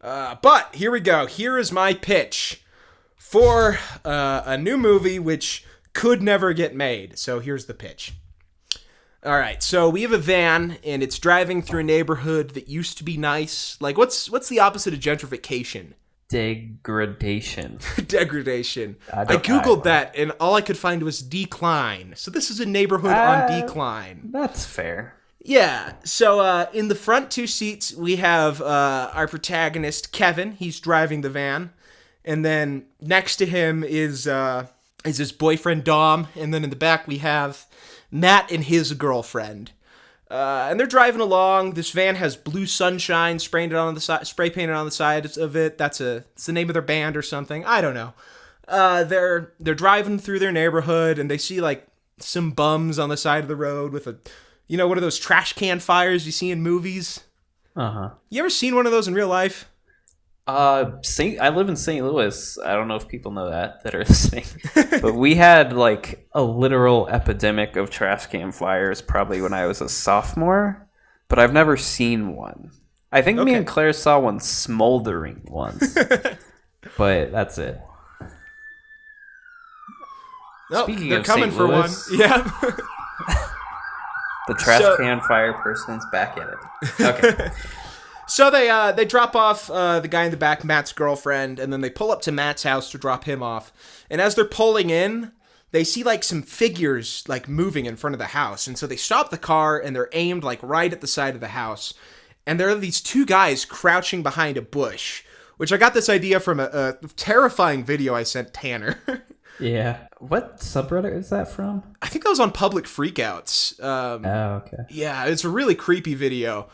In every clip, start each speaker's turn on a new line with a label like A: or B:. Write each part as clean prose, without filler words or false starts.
A: But here we go. Here is my pitch for a new movie which could never get made. So here's the pitch. All right, so we have a van, and it's driving through a neighborhood that used to be nice. Like, what's the opposite of gentrification?
B: Degradation.
A: Degradation. I googled that, and all I could find was decline. So this is a neighborhood on decline.
B: That's fair.
A: Yeah. So in the front two seats, we have our protagonist Kevin. He's driving the van, and then next to him is his boyfriend Dom, and then in the back we have Matt and his girlfriend. And they're driving along. This van has blue sunshine spray painted on the side of it. It's the name of their band or something. I don't know. They're driving through their neighborhood, and they see like some bums on the side of the road with one of those trash can fires you see in movies. You ever seen one of those in real life?
B: I live in St. Louis. I don't know if people know that are listening, but we had like a literal epidemic of trash can fires probably when I was a sophomore, but I've never seen one. I think me and Claire saw one smoldering once, but that's it.
A: No,
B: Speaking
A: they're
B: of
A: coming
B: St.
A: for
B: Louis,
A: one. Yeah.
B: The trash can fire person's back at it. Okay.
A: So they drop off the guy in the back, Matt's girlfriend, and then they pull up to Matt's house to drop him off. And as they're pulling in, they see like some figures like moving in front of the house. And so they stop the car, and they're aimed like right at the side of the house. And there are these two guys crouching behind a bush, which I got this idea from a terrifying video I sent Tanner.
B: Yeah. What subreddit is that from?
A: I think that was on Public Freakouts.
B: Okay.
A: Yeah, it's a really creepy video.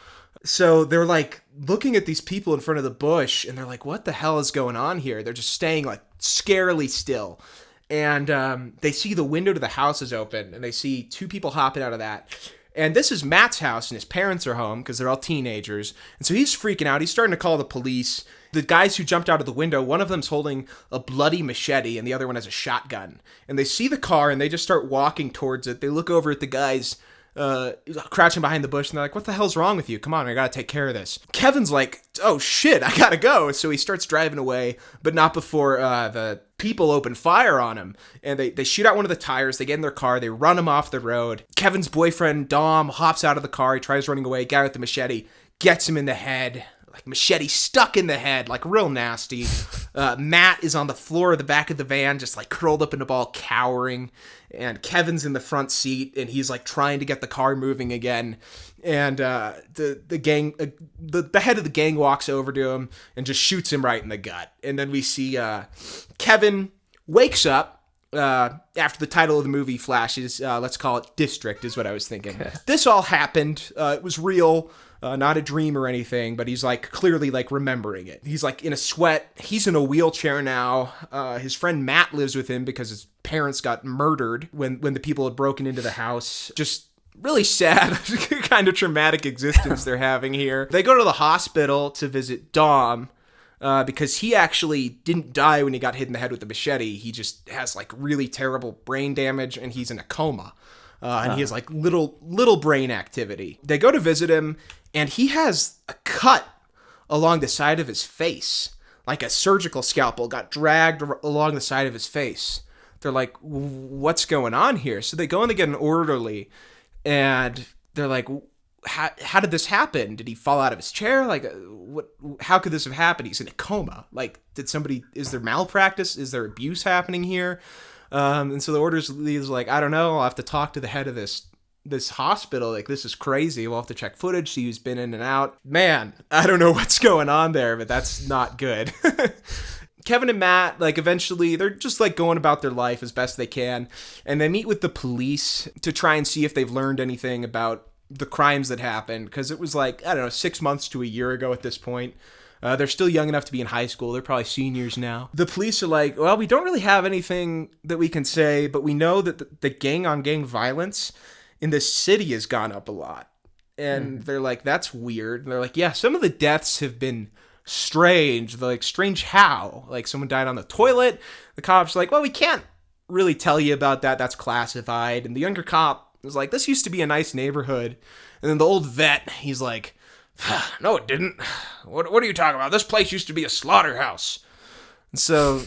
A: So they're like looking at these people in front of the bush, and they're like, what the hell is going on here? They're just staying like scarily still. And they see the window to the house is open, and they see two people hopping out of that. And this is Matt's house, and his parents are home because they're all teenagers. And so he's freaking out. He's starting to call the police. The guys who jumped out of the window, one of them's holding a bloody machete, and the other one has a shotgun. And they see the car, and they just start walking towards it. They look over at the guys crouching behind the bush, and they're like, what the hell's wrong with you? Come on, I gotta take care of this. Kevin's like, oh shit, I gotta go. So he starts driving away, but not before the people open fire on him. And they shoot out one of the tires, they get in their car, they run him off the road. Kevin's boyfriend, Dom, hops out of the car, he tries running away, guy with the machete gets him in the head. Like machete stuck in the head, like real nasty. Matt is on the floor of the back of the van, just like curled up in a ball, cowering. And Kevin's in the front seat, and he's like trying to get the car moving again. And the gang, the head of the gang walks over to him and just shoots him right in the gut. And then we see Kevin wakes up after the title of the movie flashes. Let's call it District, is what I was thinking. Okay. This all happened. It was real. Not a dream or anything, but he's like clearly like remembering it. He's like in a sweat. He's in a wheelchair now. His friend Matt lives with him because his parents got murdered when the people had broken into the house. Just really sad, kind of traumatic existence they're having here. They go to the hospital to visit Dom because he actually didn't die when he got hit in the head with the machete. He just has like really terrible brain damage, and he's in a coma. And he has like little brain activity. They go to visit him, and he has a cut along the side of his face. Like a surgical scalpel got dragged along the side of his face. They're like, what's going on here? So they go and they get an orderly, and they're like, how did this happen? Did he fall out of his chair? Like, how could this have happened? He's in a coma. Like, is there malpractice? Is there abuse happening here? And so the orderly is like, I don't know. I'll have to talk to the head of this hospital. Like, this is crazy. We'll have to check footage, see who's been in and out. Man, I don't know what's going on there, but that's not good. Kevin and Matt, like, eventually, they're just, like, going about their life as best they can. And they meet with the police to try and see if they've learned anything about the crimes that happened. Because it was, like, I don't know, 6 months to a year ago at this point. They're still young enough to be in high school. They're probably seniors now. The police are like, well, we don't really have anything that we can say, but we know that the gang-on-gang violence in this city has gone up a lot. And they're like, that's weird. And they're like, yeah, some of the deaths have been strange. They're like, strange how? Like, someone died on the toilet. The cops are like, well, we can't really tell you about that. That's classified. And the younger cop was like, this used to be a nice neighborhood. And then the old vet, he's like, No, it didn't. What are you talking about? This place used to be a slaughterhouse. And so,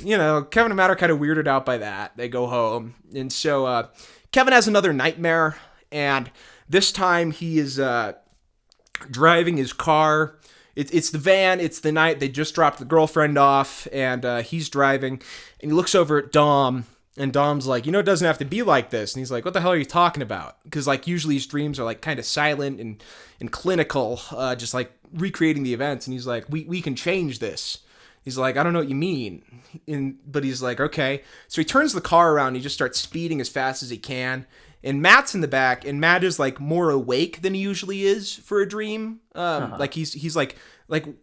A: Kevin and Matt are kind of weirded out by that. They go home. And so Kevin has another nightmare. And this time he is driving his car. It's the van. It's the night they just dropped the girlfriend off. And he's driving. And he looks over at Dom. And Dom's like, it doesn't have to be like this. And he's like, what the hell are you talking about? Because, like, usually his dreams are, like, kind of silent and clinical, just, like, recreating the events. And he's like, we can change this. He's like, I don't know what you mean. But he's like, okay. So he turns the car around. And he just starts speeding as fast as he can. And Matt's in the back. And Matt is, like, more awake than he usually is for a dream. Like, he's like,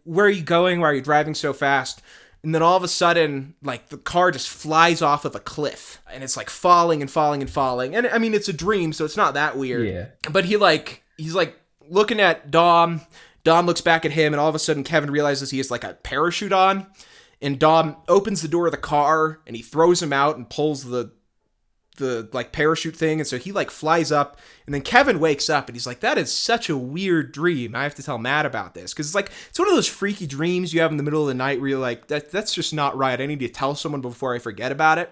A: where are you going? Why are you driving so fast? And then all of a sudden, like, the car just flies off of a cliff. And it's, like, falling and falling and falling. And, I mean, it's a dream, so it's not that weird.
B: Yeah.
A: But he's, like, looking at Dom. Dom looks back at him, and all of a sudden, Kevin realizes he has, like, a parachute on. And Dom opens the door of the car, and he throws him out and pulls the like, parachute thing. And so he, like, flies up. And then Kevin wakes up, and he's like, that is such a weird dream. I have to tell Matt about this. Because it's, like, it's one of those freaky dreams you have in the middle of the night where you're like, that's just not right. I need to tell someone before I forget about it.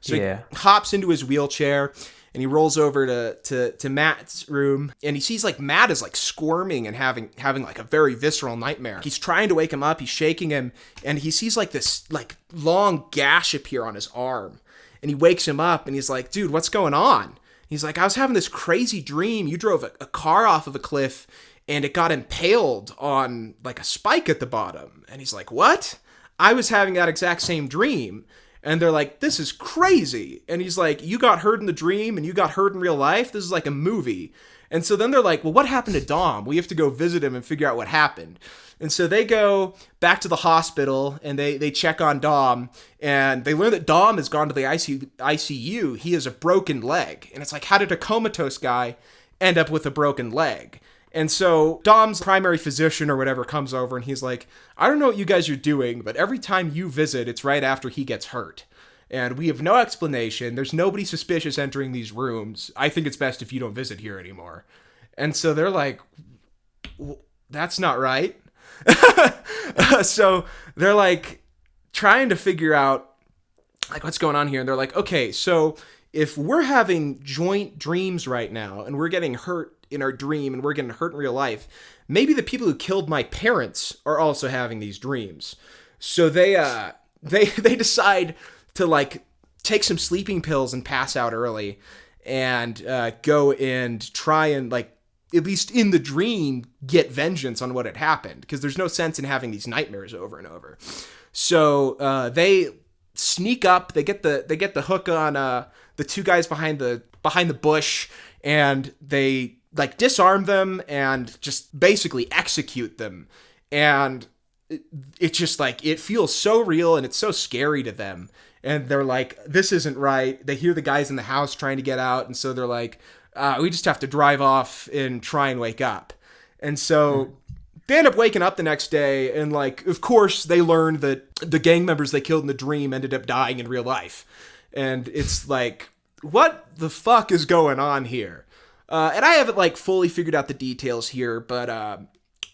A: So he hops into his wheelchair, and he rolls over to Matt's room. And he sees, like, Matt is, like, squirming and having like, a very visceral nightmare. He's trying to wake him up. He's shaking him. And he sees, like, this, like, long gash appear on his arm. And he wakes him up, and he's like, dude, what's going on? He's like, I was having this crazy dream. You drove a car off of a cliff, and it got impaled on, like, a spike at the bottom. And he's like, what? I was having that exact same dream. And they're like, this is crazy. And he's like, you got hurt in the dream, and you got hurt in real life? This is like a movie. And so then they're like, well, what happened to Dom? We have to go visit him and figure out what happened. And so they go back to the hospital, and they check on Dom, and they learn that Dom has gone to the ICU. He has a broken leg. And it's like, how did a comatose guy end up with a broken leg? And so Dom's primary physician or whatever comes over, and he's like, I don't know what you guys are doing, but every time you visit, it's right after he gets hurt. And we have no explanation. There's nobody suspicious entering these rooms. I think it's best if you don't visit here anymore. And so they're like, that's not right. So they're like trying to figure out like what's going on here. And they're like, okay, so if we're having joint dreams right now and we're getting hurt in our dream and we're getting hurt in real life, maybe the people who killed my parents are also having these dreams. So they decide to like take some sleeping pills and pass out early and go and try and like at least in the dream get vengeance on what had happened, because there's no sense in having these nightmares over and over. So they sneak up, they get the hook on the two guys behind the bush, and they like disarm them and just basically execute them. And it's just like, it feels so real and it's so scary to them. And they're like, this isn't right. They hear the guys in the house trying to get out. And so they're like, we just have to drive off and try and wake up. And so they end up waking up the next day. And like, of course they learned that the gang members they killed in the dream ended up dying in real life. And it's like, what the fuck is going on here? And I haven't like fully figured out the details here, but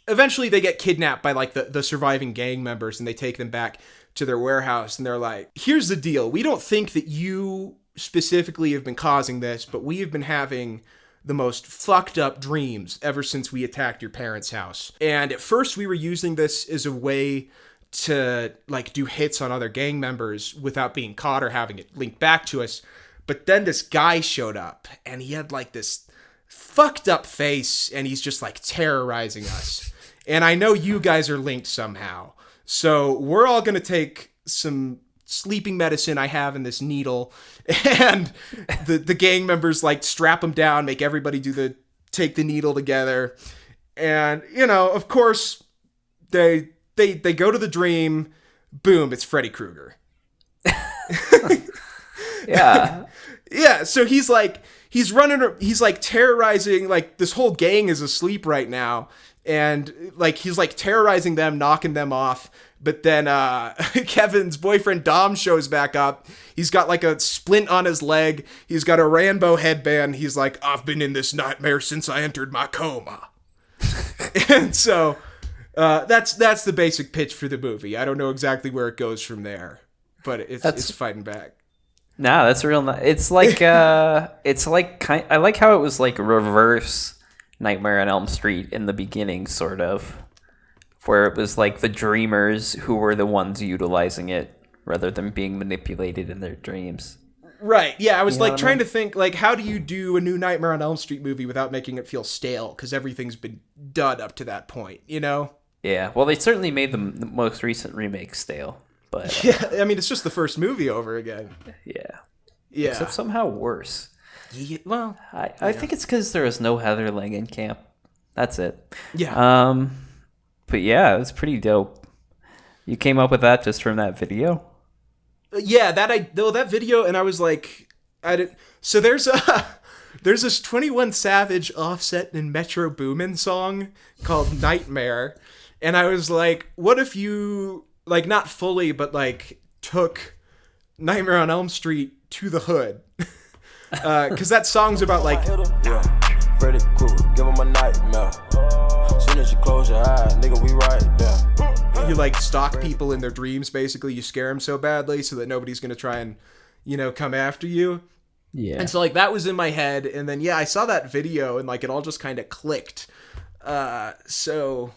A: eventually they get kidnapped by like the surviving gang members, and they take them back to their warehouse, and they're like, here's the deal. We don't think that you specifically have been causing this, but we have been having the most fucked up dreams ever since we attacked your parents' house. And at first we were using this as a way to like do hits on other gang members without being caught or having it linked back to us. But then this guy showed up, and he had like this fucked up face, and he's just like terrorizing us. And I know you guys are linked somehow. So we're all going to take some sleeping medicine I have in this needle, and the gang members like strap them down, make everybody take the needle together. And, you know, of course they go to the dream. Boom. It's Freddy Krueger.
B: Yeah.
A: Yeah. So he's like terrorizing, like this whole gang is asleep right now. And like, he's like terrorizing them, knocking them off. But then Kevin's boyfriend Dom shows back up. He's got like a splint on his leg. He's got a Rambo headband. He's like, I've been in this nightmare since I entered my coma. And so that's the basic pitch for the movie. I don't know exactly where it goes from there, but it's fighting back.
B: Nah, that's real. It's like I like how it was like reverse Nightmare on Elm Street in the beginning, sort of, where it was like the dreamers who were the ones utilizing it rather than being manipulated in their dreams.
A: Right. Yeah, I was like trying
B: I mean?
A: to think like how do you do a new Nightmare on Elm Street movie without making it feel stale because everything's been done up to that point, you know?
B: Yeah, well, they certainly made the most recent remake stale, but
A: Yeah, I mean it's just the first movie over again.
B: yeah.
A: Yeah.
B: Except somehow worse.
A: Yeah, well,
B: I think it's because there was no Heather Langenkamp. That's it.
A: yeah.
B: But yeah, it's pretty dope. You came up with that just from that video?
A: Yeah, that video, and I was like, I did. So there's this 21 Savage, Offset, and Metro Boomin song called Nightmare, and I was like, what if you like not fully, but like took Nightmare on Elm Street to the hood, because that song's about like.
C: Yeah, Freddy Krueger, give him a nightmare. Soon as you close your eyes, nigga, we right there.
A: You like stalk people in their dreams, basically. You scare them so badly so that nobody's gonna try and, come after you.
B: Yeah.
A: And so like that was in my head, and then yeah, I saw that video and like it all just kind of clicked. So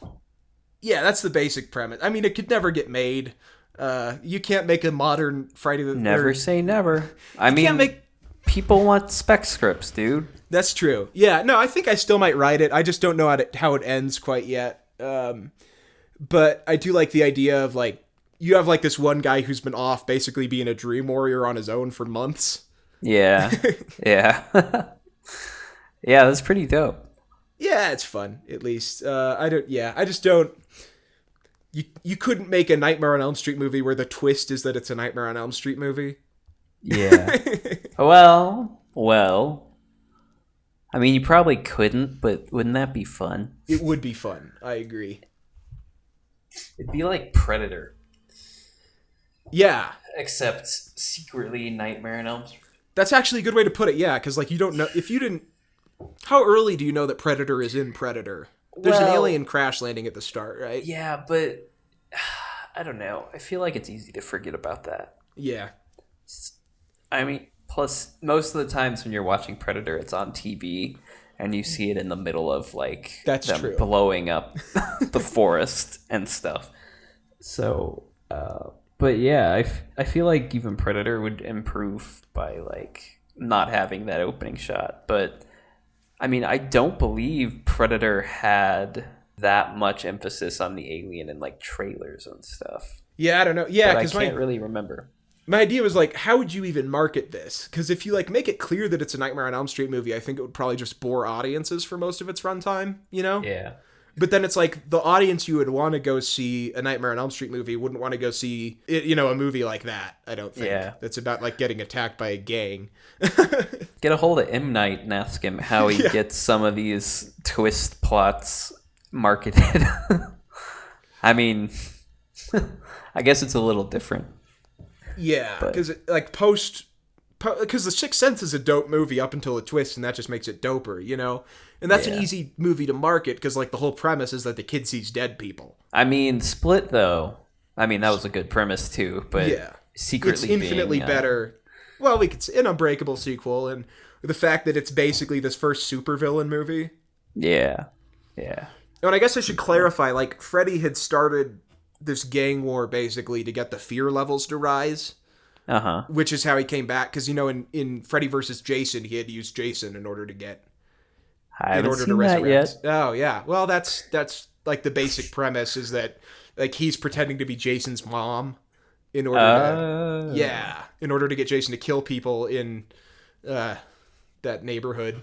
A: yeah, that's the basic premise. I mean, it could never get made. You can't make a modern Friday the
B: Never say never. I mean,
A: can't make.
B: people want spec scripts, dude.
A: That's true. Yeah, no, I think I still might write it. I just don't know how it ends quite yet. But I do like the idea of like you have like this one guy who's been off basically being a dream warrior on his own for months.
B: Yeah. Yeah. Yeah, that's pretty dope.
A: Yeah, it's fun at least. I just don't. You couldn't make a Nightmare on Elm Street movie where the twist is that it's a Nightmare on Elm Street movie.
B: Yeah. Well. I mean, you probably couldn't, but wouldn't that be fun?
A: It would be fun. I agree.
B: It'd be like Predator,
A: Yeah,
B: except secretly Nightmare on Elm Street.
A: that's actually a good way to put it. Yeah, because like you don't know if you didn't. How early do you know that Predator is in Predator? There's an alien crash landing at the start, right?
B: Yeah, but I don't know. I feel like it's easy to forget about that.
A: Yeah.
B: I mean, plus most of the times when you're watching Predator, it's on TV, and you see it in the middle of like
A: That's
B: them
A: true.
B: blowing up the forest and stuff. So, but yeah, I feel like even Predator would improve by like not having that opening shot. But I mean, I don't believe Predator had that much emphasis on the alien in like trailers and stuff.
A: Yeah, I don't know. Yeah,
B: But I
A: because
B: can't really remember.
A: my idea was like, how would you even market this? Because if you like make it clear that it's a Nightmare on Elm Street movie, I think it would probably just bore audiences for most of its runtime,
B: Yeah.
A: But then it's like the audience you would want to go see a Nightmare on Elm Street movie wouldn't want to go see a movie like that. I don't think.
B: Yeah.
A: That's about like getting attacked by a gang.
B: Get a hold of M. Night and ask him how he gets some of these twist plots marketed. I mean, I guess it's a little different.
A: Yeah,
B: But-
A: because like because The Sixth Sense is a dope movie up until a twist, and that just makes it doper, And that's an
B: Yeah.
A: easy movie to market because like the whole premise is that the kid sees dead people.
B: I mean, Split, though. I mean, that was a good premise, too. But
A: Yeah,
B: secretly
A: it's infinitely
B: being,
A: better. Well, we could an Unbreakable sequel, and the fact that it's basically this first supervillain movie.
B: Yeah. Yeah.
A: And I guess I should clarify, like, Freddy had started this gang war basically to get the fear levels to rise,
B: Uh-huh.
A: which is how he came back. Because, in Freddy versus Jason, he had to use Jason in order to get...
B: I haven't seen that yet.
A: Oh, yeah. Well, that's like the basic premise is that, like, he's pretending to be Jason's mom in order to... Yeah. In order to get Jason to kill people in that neighborhood.